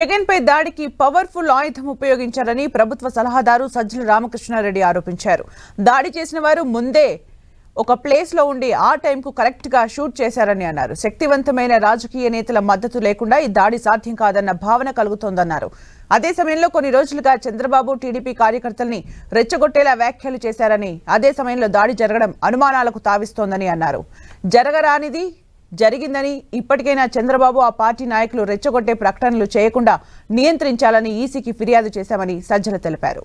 జగన్ పై దాడికి పవర్ఫుల్ ఆయుధం ఉపయోగించారని ప్రభుత్వ సలహాదారు సజ్జల రామకృష్ణారెడ్డి ఆరోపించారు. దాడి చేసిన వారు ముందే ఒక ప్లేస్ లో ఉండి ఆ టైంకు కరెక్ట్ గా షూట్ చేశారని అన్నారు. శక్తివంతమైన రాజకీయ నేతల మద్దతు లేకుండా ఈ దాడి సాధ్యం కాదన్న భావన కలుగుతోందన్నారు. అదే సమయంలో కొన్ని రోజులుగా చంద్రబాబు టీడీపీ కార్యకర్తల్ని రెచ్చగొట్టేలా వ్యాఖ్యలు చేశారని, అదే సమయంలో దాడి జరగడం అనుమానాలకు తావిస్తోందని అన్నారు. జరగరానిది జరిగిందని, ఇప్పటికైనా చంద్రబాబు ఆ పార్టీ నాయకులు రెచ్చగొట్టే ప్రకటనలు చేయకుండా నియంత్రించాలని ఈసీకి ఫిర్యాదు చేశామని సజ్జల తెలిపారు.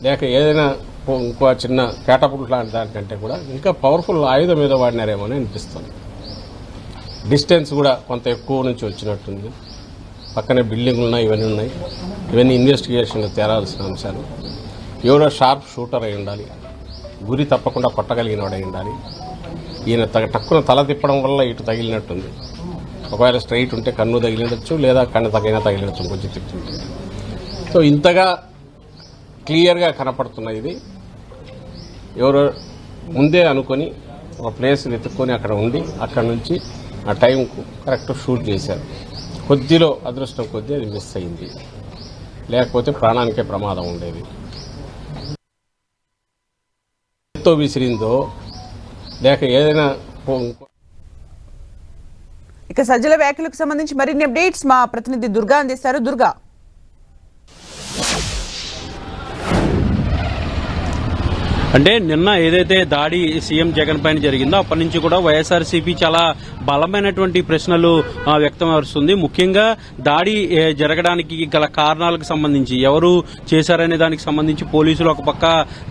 లేక ఏదైనా ఇంకో చిన్న క్యాటపుల్ట్ లాంటి దానికంటే కూడా ఇంకా పవర్ఫుల్ ఆయుధం మీద వాడినారేమో అని అనిపిస్తుంది. డిస్టెన్స్ కూడా కొంత ఎక్కువ నుంచి వచ్చినట్టుంది. పక్కనే బిల్డింగ్లు ఉన్నాయి, ఇవన్నీ ఉన్నాయి. ఇవన్నీ ఇన్వెస్టిగేషన్లో తేరాల్సిన అంశాలు. ఎవరో షార్ప్ షూటర్ అయి ఉండాలి, గురి తప్పకుండా కొట్టగలిగిన వాడు అయి ఉండాలి. ఈయన టక్కున తల తిప్పడం వల్ల ఇటు తగిలినట్టుంది. ఒకవేళ స్ట్రైట్ ఉంటే కన్ను తగిలినచ్చు, లేదా కన్ను తగిలినచ్చు కొంచెం తిప్పుతుంటే. సో ఇంతగా క్లియర్గా కనపడుతున్న ఇది ఎవరో ముందే అనుకొని ఒక ప్లేస్ వెతుక్కొని అక్కడ ఉండి అక్కడ నుంచి ఆ టైంకు కరెక్ట్ షూట్ చేశారు. కొద్దిలో అదృష్టం కొద్దీ అది మిస్ అయింది, లేకపోతే ప్రాణానికే ప్రమాదం ఉండేది. విసిరిందో లేక ఏదైనా. ఇక సజ్జల వ్యాఖ్యలకు సంబంధించి మరిన్ని అప్డేట్స్ మా ప్రతినిధి దుర్గా అందిస్తారు. దుర్గా, అంటే నిన్న ఏదైతే దాడి సీఎం జగన్ పైన జరిగిందో అప్పటి నుంచి కూడా వైఎస్ఆర్సీపీ చాలా బలమైనటువంటి ప్రశ్నలు వ్యక్తమవుతుంది. ముఖ్యంగా దాడి జరగడానికి గల కారణాలకు సంబంధించి, ఎవరు చేశారనే దానికి సంబంధించి పోలీసులు ఒక పక్క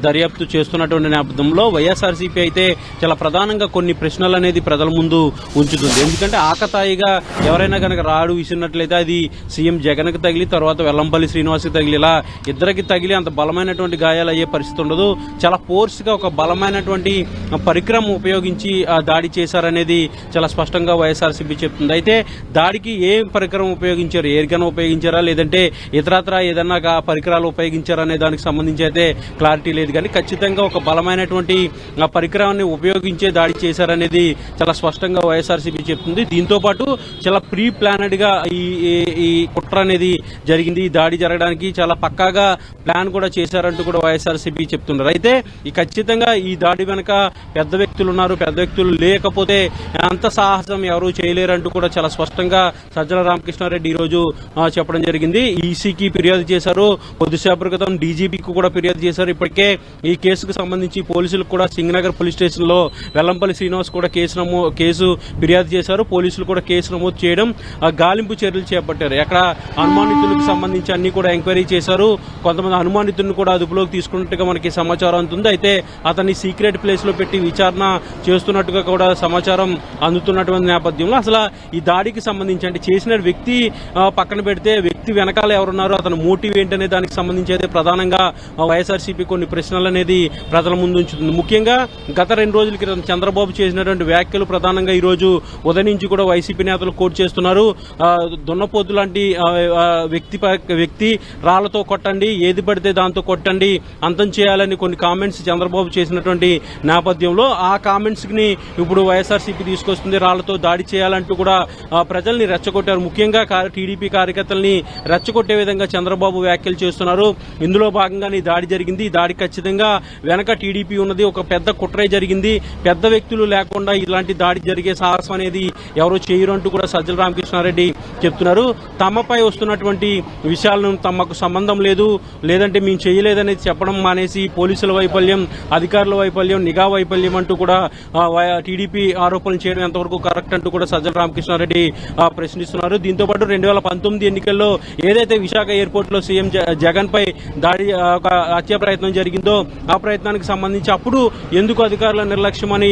దర్యాప్తు చేస్తున్నటువంటి నేపథ్యంలో వైఎస్ఆర్సీపీ అయితే చాలా ప్రధానంగా కొన్ని ప్రశ్నలు అనేది ప్రజల ముందు ఉంచుతుంది. ఎందుకంటే ఆకతాయిగా ఎవరైనా కనుక రాడు విసిరినట్లయితే అది సీఎం జగన్కి తగిలి తర్వాత వెల్లంపల్లి శ్రీనివాస్కి తగిలి ఇలా ఇద్దరికి తగిలి అంత బలమైనటువంటి గాయాలు అయ్యే పరిస్థితి ఉండదు. చాలా ఫోర్స్ గా ఒక బలమైనటువంటి పరికరం ఉపయోగించి దాడి చేశారనేది చాలా స్పష్టంగా వైఎస్ఆర్సీపీ చెప్తుంది. అయితే దాడికి ఏం పరికరం ఉపయోగించారు, ఎయిర్ గన్ ఉపయోగించారా లేదంటే ఇతరత్రా ఏదన్నా పరికరాలు ఉపయోగించారా అనే దానికి సంబంధించి అయితే క్లారిటీ లేదు. కానీ ఖచ్చితంగా ఒక బలమైనటువంటి పరికరాన్ని ఉపయోగించే దాడి చేశారనేది చాలా స్పష్టంగా వైఎస్ఆర్సీపీ చెప్తుంది. దీంతో పాటు చాలా ప్రీ ప్లానెడ్ గా ఈ కుట్ర అనేది జరిగింది. ఈ దాడి జరగడానికి చాలా పక్కాగా ప్లాన్ కూడా చేశారంటూ కూడా వైఎస్ఆర్సీపీ చెప్తున్నారు. అయితే ఖచ్చితంగా ఈ దాడి వెనక పెద్ద వ్యక్తులు ఉన్నారు, పెద్ద వ్యక్తులు లేకపోతే అంత సాహసం ఎవరూ చేయలేరంటూ కూడా చాలా స్పష్టంగా సజ్జల రామకృష్ణారెడ్డి ఈ రోజు చెప్పడం జరిగింది. ఈసీకి ఫిర్యాదు చేశారు, కొద్దిసేపటి క్రితం డీజీపీకి కూడా ఫిర్యాదు చేశారు. ఇప్పటికే ఈ కేసుకు సంబంధించి పోలీసులకు కూడా సింగనగర్ పోలీస్ స్టేషన్ లో వెల్లంపల్లి శ్రీనివాస్ కూడా కేసు ఫిర్యాదు చేశారు. పోలీసులు కూడా కేసు నమోదు చేయడం, గాలింపు చర్యలు చేపట్టారు. ఎక్కడ అనుమానితులకు సంబంధించి అన్ని కూడా ఎంక్వైరీ చేశారు. కొంతమంది అనుమానితులను కూడా అదుపులోకి తీసుకున్నట్టుగా మనకి సమాచారం అందుతుంది. అయితే అతన్ని సీక్రెట్ ప్లేస్ లో పెట్టి విచారణ చేస్తున్నట్టుగా కూడా సమాచారం అందుతున్నటువంటి నేపథ్యంలో అసలు ఈ దాడికి సంబంధించి అంటే చేసిన వ్యక్తి పక్కన పెడితే వ్యక్తి వెనకాల ఎవరున్నారో, అతని మోటివ్ ఏంటనే దానికి సంబంధించి అయితే ప్రధానంగా వైఎస్ఆర్సీపీ కొన్ని ప్రశ్నలు అనేది ప్రజల ముందు ఉంచుతుంది. ముఖ్యంగా గత 2 రోజుల క్రితం చంద్రబాబు చేసినటువంటి వ్యాఖ్యలు ప్రధానంగా ఈ రోజు ఉదయం నుంచి కూడా వైసీపీ నేతలు కోట్ చేస్తున్నారు. దున్నపోతు లాంటి వ్యక్తి రాళ్లతో కొట్టండి, ఏది పడితే దాంతో కొట్టండి, అంతం చేయాలని కొన్ని కామెంట్స్ చంద్రబాబు చేసినటువంటి నేపథ్యంలో ఆ కామెంట్స్ ని ఇప్పుడు వైఎస్ఆర్సీపీ తీసుకొస్తుంది. రాళ్లతో దాడి చేయాలంటూ కూడా ప్రజల్ని రెచ్చగొట్టారు. ముఖ్యంగా టీడీపీ కార్యకర్తల్ని రెచ్చగొట్టే విధంగా చంద్రబాబు వ్యాఖ్యలు చేస్తున్నారు. ఇందులో భాగంగానే దాడి జరిగింది. ఈ దాడి ఖచ్చితంగా వెనక టీడీపీ ఉన్నది, ఒక పెద్ద కుట్రే జరిగింది. పెద్ద వ్యక్తులు లేకుండా ఇలాంటి దాడి జరిగే సాహసం అనేది ఎవరో చేయరు అంటూ కూడా సజ్జల రామకృష్ణారెడ్డి చెప్తున్నారు. తమపై వస్తున్నటువంటి విషయాలను తమకు సంబంధం లేదు, లేదంటే మేము చేయలేదనేది చెప్పడం మానేసి పోలీసుల వైఫల్యం, అధికారుల వైఫల్యం, నిఘా వైఫల్యం అంటూ కూడా టీడీపీ ఆరోపణలు చేయడం ఎంతవరకు కరెక్ట్ అంటూ కూడా సజ్జల రామకృష్ణారెడ్డి ప్రశ్నిస్తున్నారు. దీంతో పాటు 2019 ఎన్నికల్లో ఏదైతే విశాఖ ఎయిర్పోర్ట్ లో సీఎం జగన్ పై దాడి హత్య ప్రయత్నం జరిగిందో ఆ ప్రయత్నానికి సంబంధించి అప్పుడు ఎందుకు అధికారుల నిర్లక్ష్యమని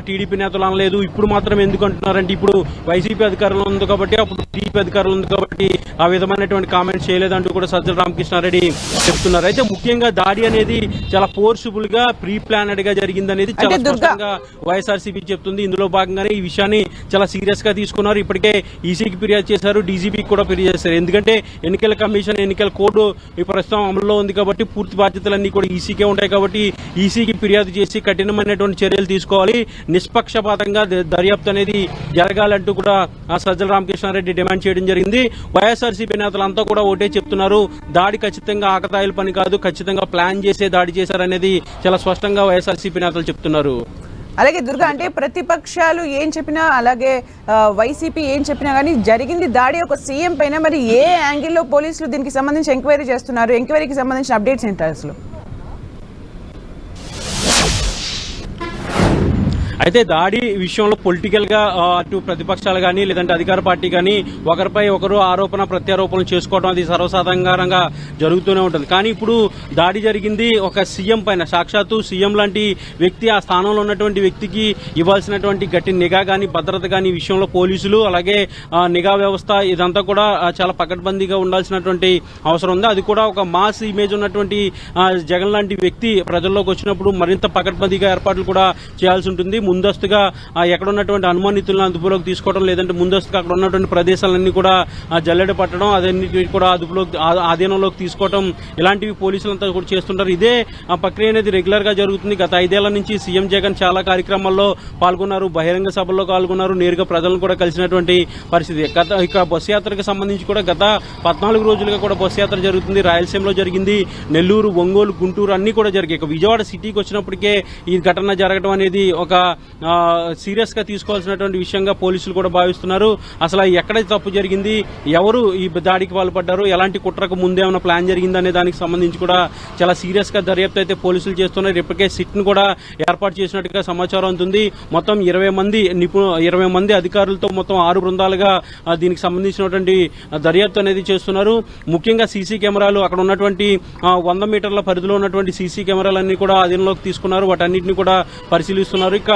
టీడీపీ నేతలు అనలేదు, ఇప్పుడు మాత్రం ఎందుకు అంటున్నారంటే ఇప్పుడు వైసీపీ అధికారంలో ఉంది కాబట్టి, అప్పుడు టీడీపీ అధికారంలో ఉంది కాబట్టి ఆ విధమైనటువంటి కామెంట్స్ చేయలేదంటూ కూడా సజ్జల రామకృష్ణారెడ్డి చెప్తున్నారు. అయితే ముఖ్యంగా దాడి అనేది చాలా ఫోర్సిబుల్ గా ప్రీ ప్లానెడ్ గా జరిగిందనేది చాలా స్పష్టంగా వైఎస్ఆర్సీపీ చెప్తుంది. ఇందులో భాగంగానే ఈ విషయాన్ని చాలా సీరియస్గా తీసుకున్నారు. ఇప్పటికే ఈసీకి ఫిర్యాదు చేశారు, డీజీపీకి కూడా ఫిర్యాదు చేశారు. ఎందుకంటే ఎన్నికల కమిషన్, ఎన్నికల కోడ్ ఈ ప్రస్తుతం అమలులో ఉంది కాబట్టి పూర్తి బాధ్యతలన్నీ కూడా ఈసీకే ఉంటాయి కాబట్టి ఈసీకి ఫిర్యాదు చేసి కఠినమైనటువంటి చర్యలు తీసుకోవాలి, నిష్పక్షపాతంగా దర్యాప్తు అనేది జరగాలంటూ కూడా సజ్జల రామకృష్ణారెడ్డి డిమాండ్ చేయడం జరిగింది. వైఎస్ఆర్సీపీ నేతలంతా కూడా ఒకటే చెప్తున్నారు, దాడి ఖచ్చితంగా ఆకతాయిల పని కాదు, ఖచ్చితంగా ప్లాన్ చేసే దాడి చేశారనేది చాలా స్పష్టంగా వైఎస్ఆర్సీపీ నేతలు చెప్తున్నారు. అలాగే దుర్గా, అంటే ప్రతిపక్షాలు ఏం చెప్పినా అలాగే వైసీపీ ఏం చెప్పినా కానీ జరిగింది దాడి ఒక సీఎం పైన. మరి ఏ యాంగిల్లో పోలీసులు దీనికి సంబంధించి ఎంక్వైరీ చేస్తున్నారు? ఎంక్వైరీకి సంబంధించిన అప్డేట్స్ ఏంటి అసలు? అయితే దాడి విషయంలో పొలిటికల్ గా అటు ప్రతిపక్షాలు కానీ లేదంటే అధికార పార్టీ కానీ ఒకరిపై ఒకరు ఆరోపణ ప్రత్యారోపణలు చేసుకోవడం అది సర్వసాధారణంగా జరుగుతూనే ఉంటుంది. కానీ ఇప్పుడు దాడి జరిగింది ఒక సీఎం పైన. సాక్షాత్తు సీఎం లాంటి వ్యక్తి, ఆ స్థానంలో ఉన్నటువంటి వ్యక్తికి ఇవ్వాల్సినటువంటి గట్టి నిఘా కానీ భద్రత కానీ విషయంలో పోలీసులు అలాగే నిఘా వ్యవస్థ ఇదంతా కూడా చాలా పకడ్బందీగా ఉండాల్సినటువంటి అవసరం ఉంది. అది కూడా ఒక మాస్ ఇమేజ్ ఉన్నటువంటి జగన్ లాంటి వ్యక్తి ప్రజల్లోకి వచ్చినప్పుడు మరింత పకడ్బందీగా ఏర్పాట్లు కూడా చేయాల్సి ఉంటుంది. ముందస్తుగా ఎక్కడ ఉన్నటువంటి అనుమానితులను అదుపులోకి తీసుకోవడం, లేదంటే ముందస్తుగా అక్కడ ఉన్నటువంటి ప్రదేశాలన్నీ కూడా జల్లెడ పట్టడం, అదన్నిటి కూడా ఆధీనంలోకి తీసుకోవడం, ఇలాంటివి పోలీసులంతా కూడా చేస్తుంటారు. ఇదే ప్రక్రియ అనేది రెగ్యులర్ గా జరుగుతుంది. గత 5 ఏళ్ల నుంచి సీఎం జగన్ చాలా కార్యక్రమాల్లో పాల్గొన్నారు, బహిరంగ సభల్లో పాల్గొన్నారు, నేరుగా ప్రజలను కూడా కలిసినటువంటి పరిస్థితి. ఇక బస్సు యాత్రకు సంబంధించి కూడా గత 14 రోజులుగా కూడా బస్సు యాత్ర జరుగుతుంది. రాయలసీమలో జరిగింది, నెల్లూరు, ఒంగోలు, గుంటూరు అన్ని కూడా జరిగాయి. ఇక విజయవాడ సిటీకి వచ్చినప్పటికే ఈ ఘటన జరగడం అనేది ఒక సీరియస్ గా తీసుకోవాల్సినటువంటి విషయంగా పోలీసులు కూడా భావిస్తున్నారు. అసలు ఎక్కడ తప్పు జరిగింది, ఎవరు ఈ దాడికి పాల్పడ్డారు, ఎలాంటి కుట్రకు ముందేమైనా ప్లాన్ జరిగింది అనే దానికి సంబంధించి కూడా చాలా సీరియస్ గా దర్యాప్తు అయితే పోలీసులు చేస్తున్నారు. ఇప్పటికే సిట్ ను కూడా ఏర్పాటు చేసినట్టుగా సమాచారం ఉంటుంది. మొత్తం 20 మంది అధికారులతో మొత్తం 6 బృందాలుగా దీనికి సంబంధించినటువంటి దర్యాప్తు అనేది చేస్తున్నారు. ముఖ్యంగా సీసీ కెమెరాలు, అక్కడ ఉన్నటువంటి 100 మీటర్ల పరిధిలో ఉన్నటువంటి సీసీ కెమెరాలన్నీ కూడా అధీనంలోకి తీసుకున్నారు. వాటన్నిటిని కూడా పరిశీలిస్తున్నారు. ఇక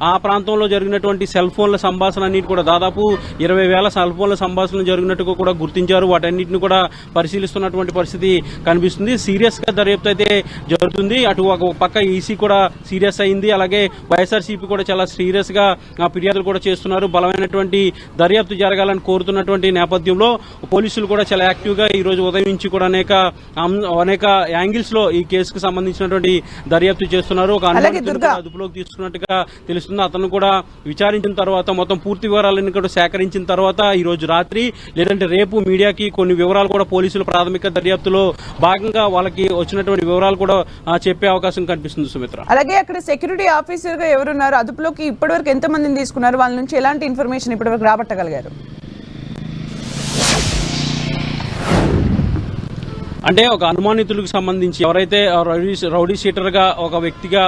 ఆ ప్రాంతంలో జరిగినటువంటి సెల్ ఫోన్ల సంభాషణ అన్నిటి కూడా దాదాపు 20,000 సెల్ ఫోన్ల సంభాషణలు జరిగినట్టుగా కూడా గుర్తించారు. వాటన్నిటిని కూడా పరిశీలిస్తున్నటువంటి పరిస్థితి కనిపిస్తుంది. సీరియస్ గా దర్యాప్తు అయితే జరుగుతుంది. అటు ఒక పక్క ఈసీ కూడా సీరియస్ అయింది, అలాగే వైఎస్ఆర్సీపీ కూడా చాలా సీరియస్ గా ఫిర్యాదులు కూడా చేస్తున్నారు. బలమైనటువంటి దర్యాప్తు జరగాలని కోరుతున్నటువంటి నేపథ్యంలో పోలీసులు కూడా చాలా యాక్టివ్ గా ఈ రోజు ఉదయం నుంచి కూడా అనేక యాంగిల్స్ లో ఈ కేసుకు సంబంధించినటువంటి దర్యాప్తు చేస్తున్నారు. ఒక అదుపులోకి తీసుకున్నట్టుగా తెలుస్తుంది. అతను కూడా విచారించిన తర్వాత మొత్తం పూర్తి వివరాలన్నీ కూడా సేకరించిన తర్వాత ఈ రోజు రాత్రి లేదంటే రేపు మీడియాకి కొన్ని వివరాలు కూడా పోలీసులు ప్రాథమిక దర్యాప్తులో భాగంగా వాళ్ళకి వచ్చినటువంటి వివరాలు కూడా చెప్పే అవకాశం కనిపిస్తుంది. సుమిత్ర, అలాగే అక్కడ సెక్యూరిటీ ఆఫీసర్ గా ఎవరున్నారు, అదుపులోకి ఇప్పటివరకు ఎంత మందిని తీసుకున్నారు, వాళ్ళ నుంచి ఎలాంటి ఇన్ఫర్మేషన్ ఇప్పటివరకు రాబట్టగలిగారు? అంటే ఒక అనుమానితులకు సంబంధించి ఎవరైతే రౌడీ షీటర్ గా ఒక వ్యక్తిగా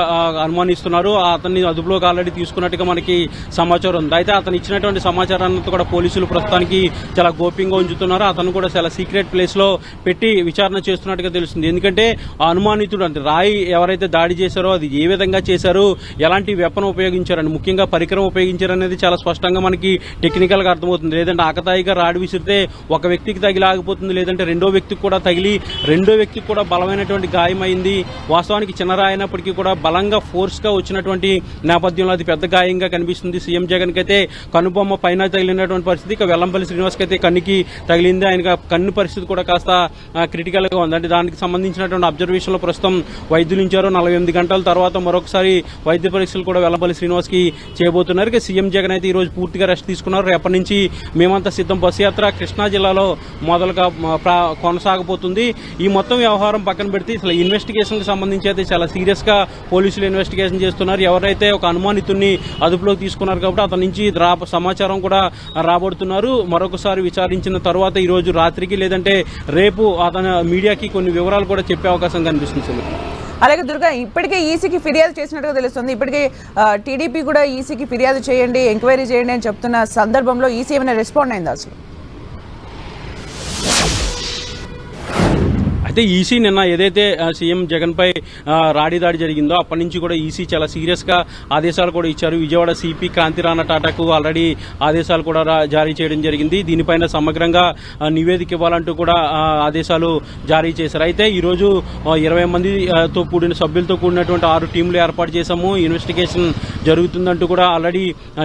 అనుమానిస్తున్నారో అతన్ని అదుపులోకి ఆల్రెడీ తీసుకున్నట్టుగా మనకి సమాచారం ఉంది. అయితే అతను ఇచ్చినటువంటి సమాచారాన్ని కూడా పోలీసులు ప్రస్తుతానికి చాలా గోప్యంగా ఉంచుతున్నారు. అతను కూడా చాలా సీక్రెట్ ప్లేస్ లో పెట్టి విచారణ చేస్తున్నట్టుగా తెలుస్తుంది. ఎందుకంటే ఆ అనుమానితుడు అంటే రాయి ఎవరైతే దాడి చేశారో అది ఏ విధంగా చేశారు, ఎలాంటి వెపన్ ఉపయోగించారని, ముఖ్యంగా పరికరం ఉపయోగించారనేది చాలా స్పష్టంగా మనకి టెక్నికల్ గా అర్థమవుతుంది. లేదంటే ఆకతాయిగా రాడి విసిరితే ఒక వ్యక్తికి తగిలి ఆగిపోతుంది, లేదంటే రెండో వ్యక్తికి కూడా తగిలి రెండో వ్యక్తికి కూడా బలమైనటువంటి గాయమైంది. వాస్తవానికి చిన్నరా అయినప్పటికీ కూడా బలంగా ఫోర్స్ గా వచ్చినటువంటి నేపథ్యంలో అది పెద్ద గాయంగా కనిపిస్తుంది. సీఎం జగన్ కి అయితే కనుబొమ్మ పైన తగిలినటువంటి పరిస్థితి, ఇక వెల్లంపల్లి శ్రీనివాస్ కి అయితే కన్నుకి తగిలింది. ఆయన కన్ను పరిస్థితి కూడా కాస్త క్రిటికల్ గా ఉంది. అంటే దానికి సంబంధించినటువంటి అబ్జర్వేషన్ లో ప్రస్తుతం వైద్యులు ఇచ్చారు. 48 గంటల తర్వాత మరొకసారి వైద్య పరీక్షలు కూడా వెల్లంపల్లి శ్రీనివాస్ కి చేయబోతున్నారు. ఇక సీఎం జగన్ అయితే ఈ రోజు పూర్తిగా రెస్ట్ తీసుకున్నారు. రేపటి నుంచి మేమంతా సిద్ధం బస్సు యాత్ర కృష్ణా జిల్లాలో మొదలుగా కొనసాగబోతుంది. ఈ మొత్తం వ్యవహారం పక్కన పెడితే అసలు ఇన్వెస్టిగేషన్ కి సంబంధించి అయితే చాలా సీరియస్ గా పోలీసులు ఇన్వెస్టిగేషన్ చేస్తున్నారు. ఎవరైతే ఒక అనుమానితుడిని అదుపులోకి తీసుకున్నారు కాబట్టి అతని నుంచి సమాచారం కూడా రాబడుతున్నారు. మరొకసారి విచారించిన తర్వాత ఈ రోజు రాత్రికి లేదంటే రేపు అతను మీడియాకి కొన్ని వివరాలు కూడా చెప్పే అవకాశం కనిపిస్తుంది. అలాగే దుర్గా, ఇప్పటికే ఈసీకి ఫిర్యాదు చేసినట్టుగా తెలుస్తుంది. ఇప్పటికే టీడీపీ కూడా ఈసీకి ఫిర్యాదు చేయండి, ఎంక్వైరీ చేయండి అని చెప్తున్న సందర్భంలో ఈసీ ఏమైనా రెస్పాండ్ అయిందా అసలు? అయితే అయితే ఈసీ నిన్న ఏదైతే సీఎం జగన్ పై దాడి జరిగిందో అప్పటి నుంచి కూడా ఈసీ చాలా సీరియస్ గా ఆదేశాలు కూడా ఇచ్చారు. విజయవాడ సిపి క్రాంతి రాణా టాటాకు ఆల్రెడీ ఆదేశాలు కూడా జారీ చేయడం జరిగింది. దీనిపైన సమగ్రంగా నివేదిక ఇవ్వాలంటూ కూడా ఆదేశాలు జారీ చేశారు. అయితే ఈరోజు 20 మందితో కూడిన సభ్యులతో కూడినటువంటి 6 టీంలు ఏర్పాటు చేశాము, ఇన్వెస్టిగేషన్ జరుగుతుందంటూ కూడా ఆల్రెడీ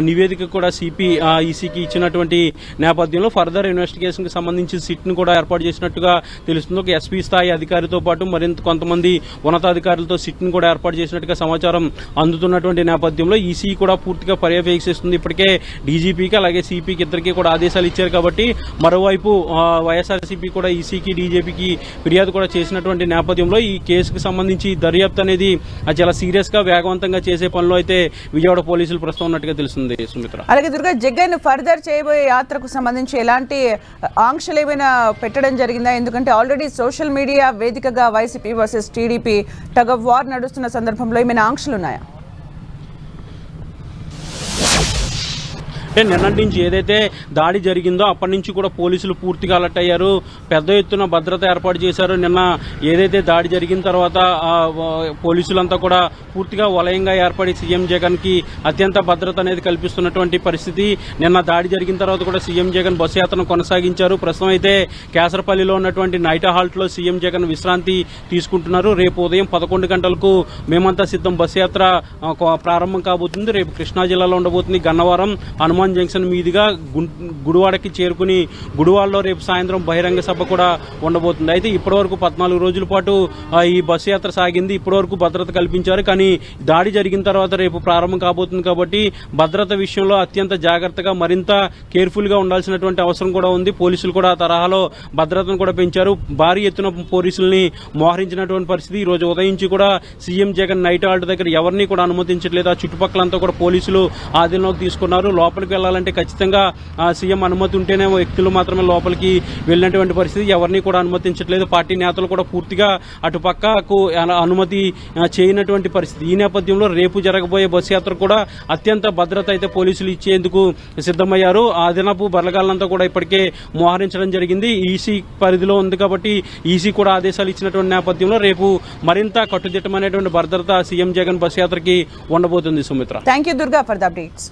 నివేదిక కూడా సిపి ఈసీకి ఇచ్చినటువంటి నేపథ్యంలో ఫర్దర్ ఇన్వెస్టిగేషన్ కి సంబంధించి సిట్ ను కూడా ఏర్పాటు చేసినట్టుగా తెలుస్తుంది. ఒక ఎస్పీ స్థాయి అధికారితో పాటు మరింత కొంతమంది ఉన్నతాధికారులతో సిట్ ను కూడా ఏర్పాటు చేసినట్టుగా సమాచారం అందుతున్నటువంటి నేపథ్యంలో ఈసీ కూడా పూర్తిగా పర్యవేక్షిస్తుంది. ఇప్పటికే డీజీపీకి అలాగే సిపికి ఇద్దరికి కూడా ఆదేశాలు ఇచ్చారు. కాబట్టి మరోవైపు వైఎస్ఆర్సీపీ కూడా ఈసీకి డీజీపీకి ఫిర్యాదు కూడా చేసినటువంటి నేపథ్యంలో ఈ కేసుకు సంబంధించి దర్యాప్తు అనేది చాలా సీరియస్ గా వేగవంతంగా చేసే పనిలో అయితే విజయవాడ పోలీసులు ప్రస్తుతం ఉన్నట్టుగా తెలుస్తుంది. సుమిత్ర, అలాగే దుర్గా, జగన్ ఫర్దర్ చేయబోయే యాత్రకు సంబంధించి ఎలాంటి ఆంక్షలు ఏమైనా పెట్టడం జరిగిందా? ఎందుకంటే ఆల్రెడీ సోషల్ మీడియా వేదికగా YCP versus TDP tug of war నడుస్తున్న సందర్భంలో ఏమైనా ఆంక్షలు ఉన్నాయా? అంటే నిన్నటి నుంచి ఏదైతే దాడి జరిగిందో అప్పటి నుంచి కూడా పోలీసులు పూర్తిగా అలర్ట్ అయ్యారు, పెద్ద ఎత్తున భద్రత ఏర్పాటు చేశారు. నిన్న ఏదైతే దాడి జరిగిన తర్వాత పోలీసులంతా కూడా పూర్తిగా వలయంగా ఏర్పడి సీఎం జగన్ కి అత్యంత భద్రత అనేది కల్పిస్తున్నటువంటి పరిస్థితి. నిన్న దాడి జరిగిన తర్వాత కూడా సీఎం జగన్ బస్సు యాత్రను కొనసాగించారు. ప్రస్తుతం అయితే కేసరపల్లిలో ఉన్నటువంటి నైట్ హాల్ట్ లో సీఎం జగన్ విశ్రాంతి తీసుకుంటున్నారు. రేపు ఉదయం 11 గంటలకు మేమంతా సిద్ధం బస్సు యాత్ర ప్రారంభం కాబోతుంది. రేపు కృష్ణా జిల్లాలో ఉండబోతుంది. గన్నవరం హనుమాన్ జంక్షన్ మీదుగా గుడివాడకి చేరుకుని గుడివాడలో రేపు సాయంత్రం బహిరంగ సభ కూడా ఉండబోతుంది. అయితే ఇప్పటివరకు 14 రోజుల పాటు ఈ బస్సు యాత్ర సాగింది. ఇప్పటివరకు భద్రత కల్పించారు. కానీ దాడి జరిగిన తర్వాత రేపు ప్రారంభం కాబోతుంది కాబట్టి భద్రత విషయంలో అత్యంత జాగ్రత్తగా మరింత కేర్ఫుల్ గా ఉండాల్సినటువంటి అవసరం కూడా ఉంది. పోలీసులు కూడా ఆ తరహాలో భద్రతను కూడా పెంచారు. భారీ ఎత్తున పోలీసుల్ని మోహరించినటువంటి పరిస్థితి. ఈ రోజు ఉదయం నుంచి కూడా సీఎం జగన్ నైట్ హాల్ట్ దగ్గర ఎవరిని కూడా అనుమతించట్లేదు. ఆ చుట్టుపక్కలంతా కూడా పోలీసులు ఆధీనంలోకి తీసుకున్నారు. లోపలికి వెళ్లాలంటే ఖచ్చితంగా సీఎం అనుమతి ఉంటేనే వ్యక్తులు మాత్రమే లోపలికి వెళ్ళినటువంటి పరిస్థితి. ఎవరిని కూడా అనుమతించట్లేదు. పార్టీ నేతలు కూడా పూర్తిగా అటు పక్కకు అనుమతి చేయనటువంటి పరిస్థితి. ఈ నేపథ్యంలో రేపు జరగబోయే బస్సు యాత్ర కూడా అత్యంత భద్రత అయితే పోలీసులు ఇచ్చేందుకు సిద్దమయ్యారు. అదనపు బలగాలంతా కూడా ఇప్పటికే మోహరించడం జరిగింది. ఈసీ పరిధిలో ఉంది కాబట్టి ఈసీ కూడా ఆదేశాలు ఇచ్చినటువంటి నేపథ్యంలో రేపు మరింత కట్టుదిట్టమైనటువంటి భద్రత సీఎం జగన్ బస్సు యాత్రకి ఉండబోతుంది. Sumitra, thank you Durga for the updates.